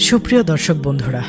সুপ্রিয় দর্শক বন্ধুরা,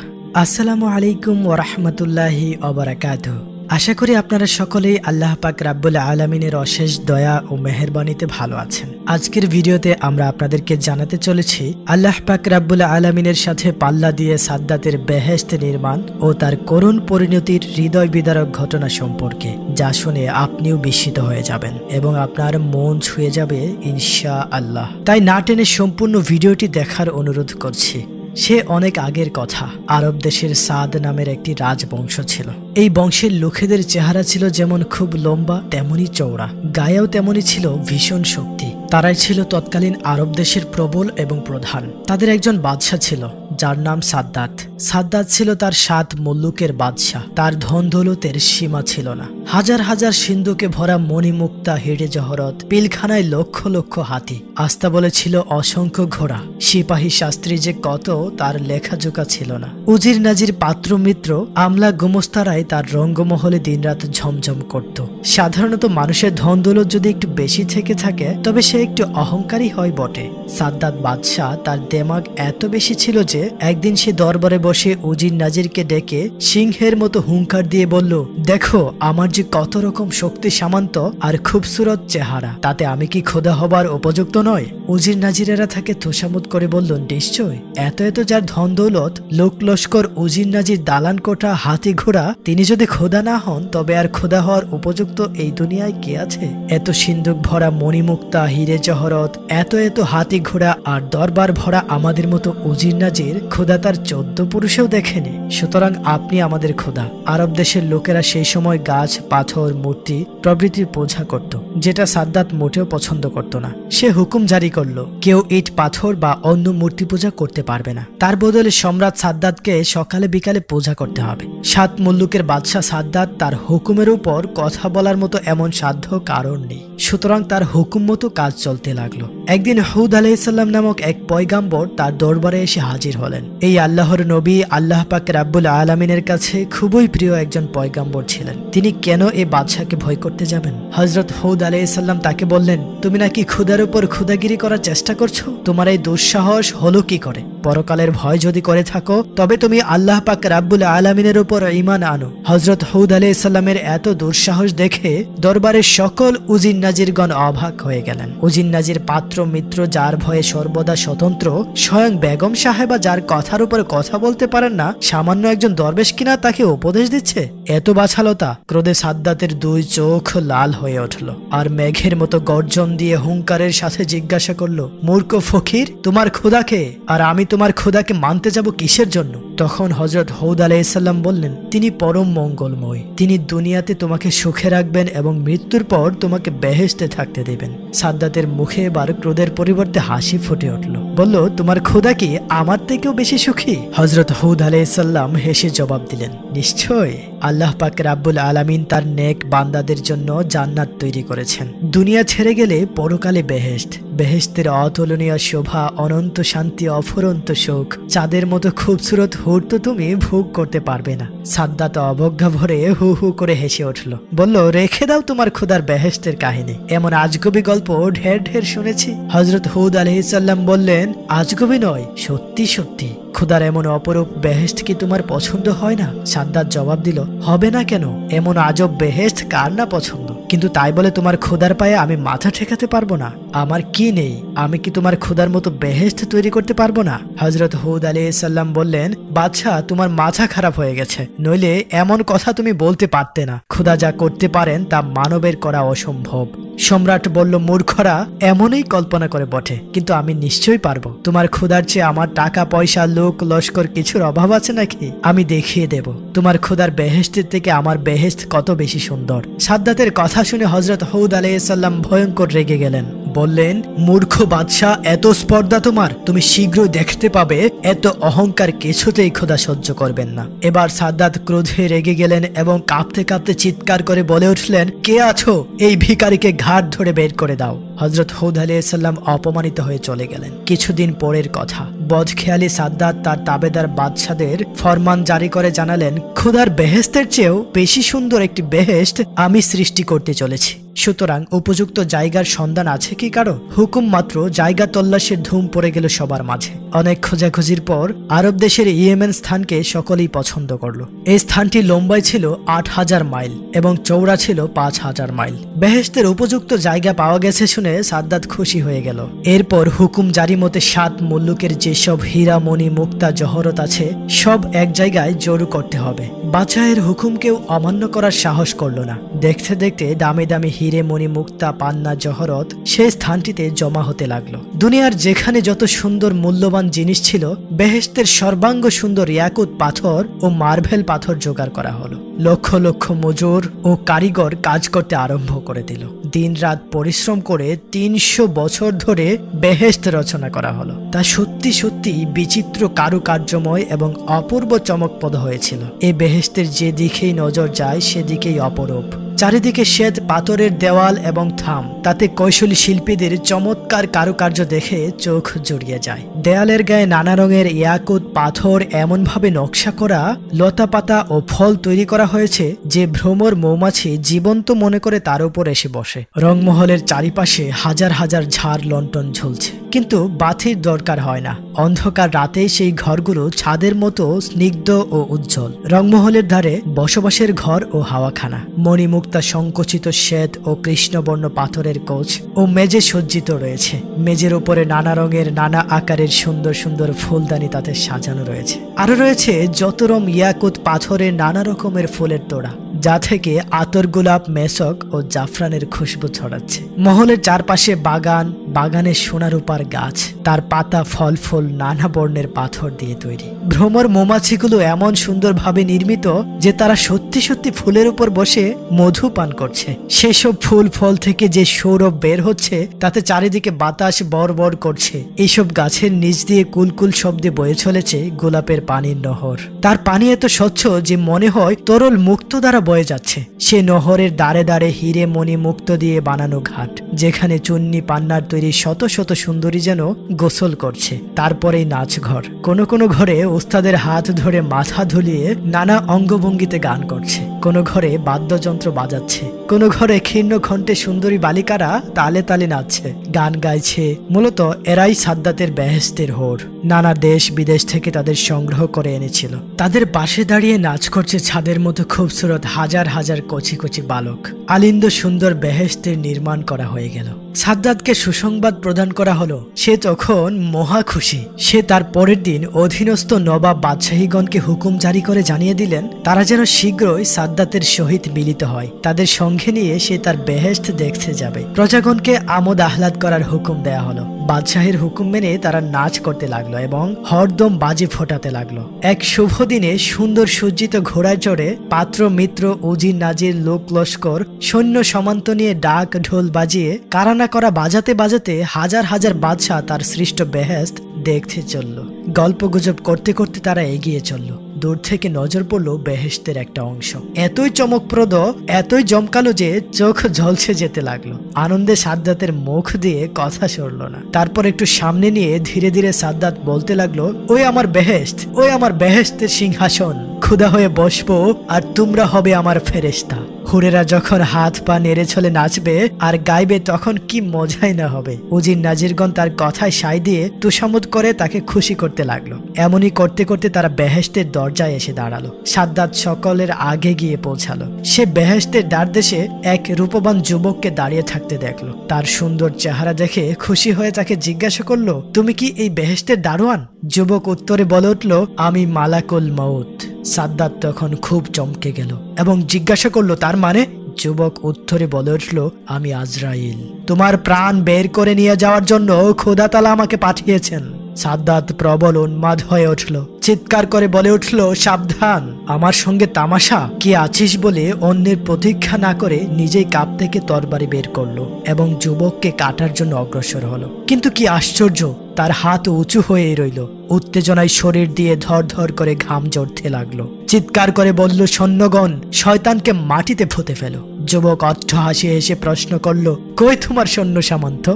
আসসালামু আলাইকুম ওয়া রাহমাতুল্লাহি ওয়া বারাকাতুহু। আশা করি আপনারা সকলেই আল্লাহ পাক রাব্বুল আলামিনের অশেষ দয়া ও মেহেরবানিতে ভালো আছেন। আজকের ভিডিওতে আমরা আপনাদেরকে জানাতে চলেছি আল্লাহ পাক রাব্বুল আলামিনের সাথে পাল্লা দিয়ে সাদ্দাতের বেহেশত নির্মাণ ও তার করুণ পরিণতির হৃদয় বিদারক ঘটনা সম্পর্কে, যা শুনে আপনিও বিস্মিত হয়ে যাবেন এবং আপনার মন ছুঁয়ে যাবে ইনশাআল্লাহ। তাই না টেনে সম্পূর্ণ ভিডিওটি দেখার অনুরোধ করছি। সে অনেক আগের কথা। আরব দেশের সাদ নামের একটি রাজবংশ ছিল। এই বংশের লোকেদের চেহারা ছিল যেমন খুব লম্বা, তেমনি চওড়া, গায়েও তেমনি ছিল ভীষণ শক্তি। তারাই ছিল তৎকালীন আরব দেশের প্রবল এবং প্রধান। তাদের একজন বাদশাহ ছিল, যার নাম সাদ্দাত। সাদ্দাত ছিল তার 7 মুল্লুকের বাদশাহ। তার ধন দৌলতের সীমা ছিল না। হাজার হাজার সিন্ধুকে ভরা মণিমুক্তা, হিরে জহরত, পিলখানায় লক্ষ লক্ষ হাতি, আস্তাবলে ছিল অসংখ্য ঘোড়া, সিপাহী শাস্ত্রী যে কত তার লেখাজোকা ছিল না। উজির নাজির পাত্র মিত্র, আমলা গোমস্তারাই তার রঙ্গমহলে দিনরাত ঝমঝম করত। সাধারণত মানুষের ধন দৌলত যদি একটু বেশি থেকে থাকে, তবে সে একটু অহংকারী হয় বটে। সাদ্দাত বাদশাহ তার দেমাগ এত বেশি ছিল যে একদিন সে দরবারে বসে উজির নাজিরকে ডেকে সিংহের মতো হুঙ্কার দিয়ে বলল, দেখো আমার যে কত রকম শক্তি সামান্ত আর খুবসুরত চেহারা, তাতে আমি কি খোদা হবার উপযুক্ত নয়? উজির নাজিরেরা তাকে তোষামত করে বলল, নিশ্চয়, এত এত যার ধন দৌলত, লোক লস্কর, উজির নাজির, দালান কোঠা, হাতি ঘোড়া, তিনি যদি খোদা না হন তবে আর খোদা হওয়ার উপযুক্ত এই দুনিয়ায় কে আছে? এত সিন্ধুক ভরা মণিমুক্তা, হিরে জহরত, এত এত হাতি ঘোড়া আর দরবার ভরা আমাদের মতো উজির নাজির খোদা তার 14 পুরুষেও দেখেনি। সুতরাং আপনি আমাদের খোদা। আরব দেশের লোকেরা সেই সময় গাছ, পাথর, মূর্তি প্রভৃতির পূজা করত, যেটা সাদ্দাত মোটেও পছন্দ করত না। সে হুকুম জারি করলো, কেউ ইট, পাথর বা অন্য মূর্তি পূজা করতে পারবে না। তার বদলে সম্রাট সাদ্দাতকে সকালে বিকালে পূজা করতে হবে। 7 মুল্লুকের বাদশাহ সাদ্দাত, তার হুকুমের উপর কথা বলার মতো এমন সাধ্য কারণ নেই। সুতরাং তার হুকুম মতো কাজ চলতে লাগলো। একদিন হুদ আলাইহিসসালাম নামক এক পয়গাম্বর তার দরবারে এসে হাজির হলেন। এই আল্লাহর নবী আল্লাহ পাক রাব্বুল আলামিনের কাছে খুবই প্রিয় একজন পয়গাম্বর ছিলেন। তিনি কেন এই বাদশাকে ভয় করতে যাবেন? হযরত হুদ আলাইহিসসালাম তাকে বললেন, তুমি নাকি খোদার উপর খোদাগিরি করার চেষ্টা করছো? তোমার এই দুঃসাহস হলো কি করে? পরকালের ভয় যদি করে থাকো, তবে তুমি আল্লাহ পাক রাব্বুল আলামিনের উপর ঈমান আনো। হযরত হুদ আলাইহিসসালামের এত দুঃসাহস দেখে দরবারের সকল উজির নাজিরগণ অবাক হয়ে গেলেন। উজির নাজির পাত্র মিত্র, যার ভয়ে সর্বদা স্বতন্ত্র, স্বয়ং বেগম সাহেবা যার কথার উপর কথা বলতে পারেন না, সামান্য একজন দরবেশ কিনা তাকে উপদেশ দিচ্ছে। এত বাছালতা! ক্রোধে সাদ্দাতের 2 চোখ লাল হয়ে উঠল আর মেঘের মতো গর্জন দিয়ে হুঙ্কারের সাথে জিজ্ঞাসা করলো, মূর্খ ফকির, তোমার খোদাকে আর আমি তোমার খোদাকে মানতে যাব কিসের জন্য? তখন হযরত হুদ আলাইহিসসালাম বললেন, তিনি পরম মঙ্গলময়, তিনি দুনিয়াতে তোমাকে সুখে রাখবেন এবং মৃত্যুর পর তোমাকে বেহেশতে থাকতে দেবেন। সাদ্দাতের মুখে এবার ক্রোধের পরিবর্তে হাসি ফুটে উঠল। বলল, তোমার খোদা কি আমার থেকেও বেশি সুখী? হযরত হুদ আলাইহিসসালাম হেসে জবাব দিলেন, নিশ্চয়, আল্লাহ পাক রাব্বুল আলামিন তার নেক বান্দাদের জন্য জান্নাত তৈরি করেছেন। দুনিয়া ছেড়ে গেলে পরকালে বেহেশত। বেহেশতের অতুলনীয় শোভা, অনন্ত শান্তি, অফুরন্ত সুখ, চাঁদের মতো খুবসুরত হুর তো তুমি ভোগ করতে পারবে না। সাদ্দাত অবজ্ঞা ভরে হু হু করে হেসে উঠল। বলল, রেখে দাও তোমার খোদার বেহেশতের কাহিনী। এমন আজগবি গল্প ঢের ঢের শুনেছি। হযরত হুদ আলাইহিসসালাম বললেন, আজগবি নয়, সত্যি সত্যি। খোদার এমন অপরূপ বেহেশত কি তোমার পছন্দ হয় না? সাদ্দাত জবাব দিল, হবে না কেন? এমন আজব বেহেশত কার না পছন্দ? কিন্তু তাই বলে তোমার খোদার পায়ে আমি মাথা ঠেকাতে পারবো না? আমার কি নেই? আমি কি তোমার খোদার মতো বেহেশত তৈরি করতে পারবো না? হযরত হুদ আলাইহিসসালাম বললেন, বাদশাহ, তোমার মাথা খারাপ হয়ে গেছে, নইলে এমন কথা তুমি বলতে পারতে না। খোদা যা করতে পারেন তা মানবের করা অসম্ভব। সম্রাট বলল, মূর্খরা এমনই কল্পনা করে বটে, কিন্তু আমি নিশ্চয়ই পারবো। তোমার খোদার চেয়ে আমার টাকা পয়সা, লোক লস্কর কিছুর অভাব আছে নাকি? আমি দেখিয়ে দেব তোমার খোদার বেহেশতের থেকে আমার বেহেশত কত বেশি সুন্দর। সাদ্দাতের কথা শুনে হযরত হুদ আলাইহিসসালাম ভয়ঙ্কর রেগে গেলেন। বললেন, মূর্খ বাদশাহ, এত স্পর্ধা তোমার! তুমি শীঘ্রই দেখতে পাবে এত অহংকার কিছুতেই খোদা সহ্য করবেন না। এবার সাদ্দাত ক্রোধে রেগে গেলেন এবং কাঁপতে কাঁপতে চিৎকার করে বলে উঠলেন, কে আছো? এই ভিখারিকে ঘাট ধরে বের করে দাও। হযরত হুদ আলাইহিসসালাম অপমানিত হয়ে চলে গেলেন। কিছুদিন পরের কথা, বদখেয়ালি সাদ্দাত তার তাবেদার বাদশাদের ফরমান জারি করে জানালেন, খোদার বেহেশতের চেয়েও বেশি সুন্দর একটি বেহেশত আমি সৃষ্টি করতে চলেছি। সুতরাং উপযুক্ত জায়গার সন্ধান আছে কি কারো? হুকুম মাত্র জায়গা তল্লাশির ধুম পড়ে গেল সবার মাঝে। অনেক খোঁজাখুঁজির পর আরব দেশের ইয়েমেন স্থানকে সকলেই পছন্দ করলো। এই স্থানটি লম্বায় ছিল ৮,০০০ মাইল এবং চওড়া ছিল ৫,০০০ মাইল। বেহেশতের উপযুক্ত জায়গা পাওয়া গেছে শুনে সাদ্দাত খুশি হয়ে গেল। এরপর হুকুম জারি মতে ৭ মুল্লুকের যেসব হীরা মণি মুক্তা জহরত আছে সব এক জায়গায় জড়ো করতে হবে। বাদশাহের হুকুম কেউ অমান্য করার সাহস করল না। দেখতে দেখতে দামি দামি হিরে মণি মুক্তা পান্না জহরত সেই স্থানটিতে জমা হতে লাগলো। দুনিয়ার যেখানে যত সুন্দর মূল্যবান জিনিস ছিল বেহেশতের সর্বাঙ্গ সুন্দর ইয়াকুত পাথর ও মার্বেল পাথর জোগাড় করা হলো। লক্ষ লক্ষ মজুর ও কারিগর কাজ করতে আরম্ভ করে দিল। দিন রাত পরিশ্রম করে ৩০০ বছর ধরে বেহেশত রচনা করা হলো। তা সত্যি সত্যি বিচিত্র কারুকার্যময় এবং অপূর্ব চমকপ্রদ হয়েছিল। এই বেহেশতের যে দিকেই নজর যায় সেদিকেই অপরূপ। চারিদিকে শ্বেত পাথরের দেওয়াল এবং থাম, তাতে কৌশলী শিল্পীদের চমৎকার কারুকার্য দেখে চোখ জুড়িয়ে যায়। দেয়ালের গায়ে নানা রঙের ইয়াকুত পাথর এমনভাবে নকশা করা, লতা পাতা ও ফল তৈরি করা হয়েছে যে ভ্রমর মৌমাছি জীবন্ত মনে করে তার উপর এসে বসে। রংমহলের চারিপাশে হাজার হাজার ঝাড় লণ্ঠন ঝুলছে, কিন্তু বাতির দরকার হয় না। অন্ধকার রাতে সেই ঘরগুলো ছাদের মতো স্নিগ্ধ ও উজ্জ্বল। রংমহলের ধারে বসবাসের ঘর ও হাওয়াখানা। মণিমুক্তা সংকুচিত শ্বেত ও কৃষ্ণবর্ণ পাথরের কোচ ও মেজে সজ্জিত রয়েছে। মেজের উপরে নানা রঙের নানা আকারের সুন্দর সুন্দর ফুলদানি তাতে সাজানো রয়েছে। আরো রয়েছে যত রং ইয়াকুত পাথরের নানা রকমের ফুলের তোড়া, যা থেকে আতর, গোলাপ, মেসক ও জাফরানের খুশবু ছড়াচ্ছে। মহলের চারপাশে বাগান, বাগানে সোনা রূপার গাছ, তার পাতা ফল ফুল নানা বর্ণের পাথর দিয়ে তৈরি। ভ্রমর মৌমাছিগুলো এমন সুন্দরভাবে নির্মিত যে তারা সত্যি সত্যি ফুলের উপর বসে মধু পান করছে। সেসব ফুল ফল থেকে যে সৌরভ বের হচ্ছে তাতে চারিদিকে বাতাস বর বর করছে। এইসব গাছের নিচ দিয়ে কুলকুল শব্দে বয়ে চলেছে গোলাপের পানির নহর। তার পানি এত স্বচ্ছ যে মনে হয় তরল মুক্ত দ্বারা বয়ে যাচ্ছে। সে নহরের দাঁড়ে দাঁড়ে হিরে মণি মুক্ত দিয়ে বানানো ঘাট, যেখানে চুন্নি পান্নার তৈরি শত শত সুন্দরী যেন গোসল করছে। তারপরেই নাচ ঘর। কোনো কোনো ঘরে ওস্তাদের হাত ধরে মাথা ধুলিয়ে নানা অঙ্গভঙ্গিতে গান করছে। কোনো ঘরে বাদ্যযন্ত্র বাজাচ্ছে। কোনো ঘরে ক্ষীর্ণ কণ্ঠে সুন্দরী বালিকারা তালে তালে নাচছে, গান গাইছে। মূলত এরাই সাদ্দাতের বেহেশতের হোর। নানা দেশ বিদেশ থেকে তাদের সংগ্রহ করে এনেছিল। তাদের পাশে দাঁড়িয়ে নাচ করছে ছাদের মতো খুবসুরত হাজার হাজার কচি কচি বালক। আলিন্দ সুন্দর বেহেশতের নির্মাণ করা হয়ে গেল। সাদ্দাতকে সুসংবাদ প্রদান করা হলো। সে তখন মহা খুশি। সে তার পরের দিন অধীনস্থ নবাব বাদশাহীগণকে হুকুম জারি করে জানিয়ে দিলেন তারা যেন শীঘ্রই সাদ্দাতের সহিত মিলিত হয়। তাদের সঙ্গে নিয়ে সে তার বেহেশত দেখতে যাবে। প্রজাগণকে আমোদ আহ্লাদ করার হুকুম দেয়া হলো। বাদশাহের হুকুম মেনে তারা নাচ করতে লাগলো এবং হরদম বাজি ফোটাতে লাগলো। এক শুভ দিনে সুন্দর সজ্জিত ঘোড়ায় চড়ে পাত্র মিত্র উজির নাজির লোক লস্কর সৈন্য সমান্ত নিয়ে ডাক ঢোল বাজিয়ে কারানা করা বাজাতে বাজাতে হাজার হাজার বাদশাহ তার সৃষ্ট বেহেশত দেখতে চলল। গল্পগুজব করতে করতে তারা এগিয়ে চলল। দূর থেকে নজর পড়লো বেহেশতের একটা অংশ। এতই চমকপ্রদ, এতই জমকালো যে চোখ ঝলসে যেতে লাগলো। আনন্দে সাদ্দাতের মুখ দিয়ে কথা সরল না। তারপর একটু সামনে নিয়ে ধীরে ধীরে সাদ্দাত বলতে লাগলো, ওই আমার বেহেশত, ওই আমার বেহেশতের সিংহাসন। ক্ষুধা হয়ে বসবো আর তোমরা হবে আমার ফেরেশতা। হুরেরা যখন হাত পা নেড়ে চলে নাচবে আর গাইবে তখন কি মজাই না হবে। উজির নাজিরগণ তার কথায় সায় দিয়ে তুষামত করে তাকে খুশি করতে লাগলো। এমনই করতে করতে তারা বেহেশতের দরজায় এসে দাঁড়ালো। সাদ্দাত সকলের আগে গিয়ে পৌঁছালো। সে বেহেশতের দ্বারদেশে এক রূপবান যুবককে দাঁড়িয়ে থাকতে দেখলো। তার সুন্দর চেহারা দেখে খুশি হয়ে তাকে জিজ্ঞাসা করলো, তুমি কি এই বেহেশতের দারোয়ান? যুবক উত্তরে বলে উঠল, আমি মালাকুল মউত। সাদ্দাত তখন খুব চমকে গেল এবং জিজ্ঞাসা করলো, তার মানে? যুবক উত্তরে বলে উঠল, আমি আজরাইল। তোমার প্রাণ বের করে নিয়ে যাওয়ার জন্য খোদা তাআলা আমাকে পাঠিয়েছেন। সাদ্দাত প্রবল উন্মাদ হয়ে উঠল, চিৎকার করে বলে উঠল, সাবধান, আমার সঙ্গে তামাশা কি আছিস বলে অন্যের প্রতীক্ষা না করে নিজেই কাপ থেকে তরবারি বের করলো এবং যুবককে কাটার জন্য অগ্রসর হলো। কিন্তু কি আশ্চর্য, তার হাত উঁচু হয়ে রইল। উত্তেজনায় শরীর দিয়ে ধর ধর করে ঘাম ঝরতে লাগলো। চিৎকার করে বলল, সৈন্যগণ, শয়তানকে মাটিতে পুঁতে ফেলো। যুবক অট্ট হাসি হেসে প্রশ্ন করলো, কই তোমার সৈন্য সামন্ত?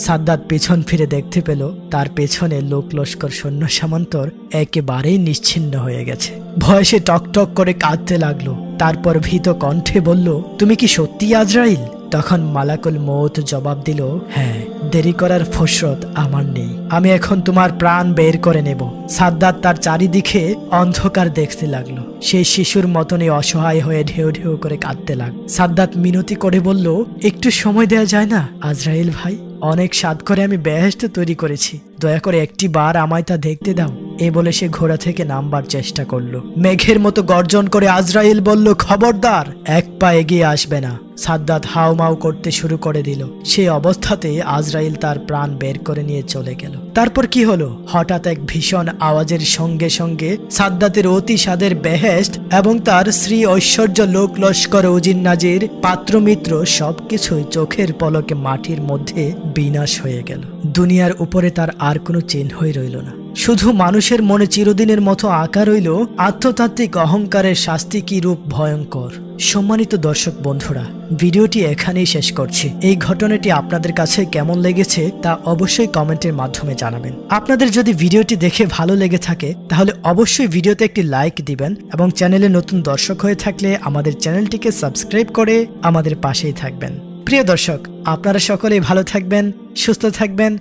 সাদ্দাত পেছন ফিরে দেখতে পেল তার পেছনে লোক লস্কর সৈন্য সামন্তর একেবারেই নিশ্চিহ্ন হয়ে গেছে। ভয়ে সে টক টক করে কাঁদতে লাগলো। তারপর ভীত কণ্ঠে বলল, তুমি কি সত্যি আজরাইল? তখন মালাকুল মউত জবাব দিল, হ্যাঁ, দেরি করার ফুরসত আমার নেই, আমি এখন তোমার প্রাণ বের করে নেব। সাদ্দাত তার চারিদিকে অন্ধকার দেখতে লাগলো। সেই শিশুর মতনই অসহায় হয়ে ঢেউ ঢেউ করে কাঁদতে লাগলো। সাদ্দাত মিনতি করে বলল, একটু সময় দেওয়া যায় না আজরাইল ভাই? অনেক সাধ করে আমি বেহেশত তৈরি করেছি, দয়া করে একটি বার আমায় তা দেখতে দাও। এ বলে সে ঘোড়া থেকে নামবার চেষ্টা করলো। মেঘের মতো গর্জন করে আজরাইল বলল, খবরদার, এক পা এগিয়ে আসবে না। সাদ্দাত হাউমাউ করতে শুরু করে দিল। সেই অবস্থাতে আজরাইল তার প্রাণ বের করে নিয়ে চলে গেল। তারপর কি হলো? হঠাৎ এক ভীষণ আওয়াজের সঙ্গে সঙ্গে সাদ্দাতের অতি সাদের বেহেশত এবং তার শ্রী ঐশ্বর্য লোক লস্কর উজিন্নাজির পাত্রমিত্র সবকিছুই চোখের পলকে মাটির মধ্যে বিনাশ হয়ে গেল। দুনিয়ার উপরে তার আর কোনো চিহ্নই রইল না। শুধু মানুষের মনে চিরদিনের মতো আঁকা রইল আত্মতাত্ত্বিক অহংকারের শাস্তি কি রূপ ভয়ঙ্কর। সম্মানিত দর্শক বন্ধুরা, ভিডিওটি এখানেই শেষ করছি। এই ঘটনাটি আপনাদের কাছে কেমন লেগেছে তা অবশ্যই কমেন্টের মাধ্যমে জানাবেন। আপনাদের যদি ভিডিওটি দেখে ভালো লেগে থাকে তাহলে অবশ্যই ভিডিওতে একটি লাইক দিবেন এবং চ্যানেলে নতুন দর্শক হয়ে থাকলে আমাদের চ্যানেলটিকে সাবস্ক্রাইব করে আমাদের পাশেই থাকবেন। প্রিয় দর্শক, আপনারা সকলেই ভালো থাকবেন, সুস্থ থাকবেন।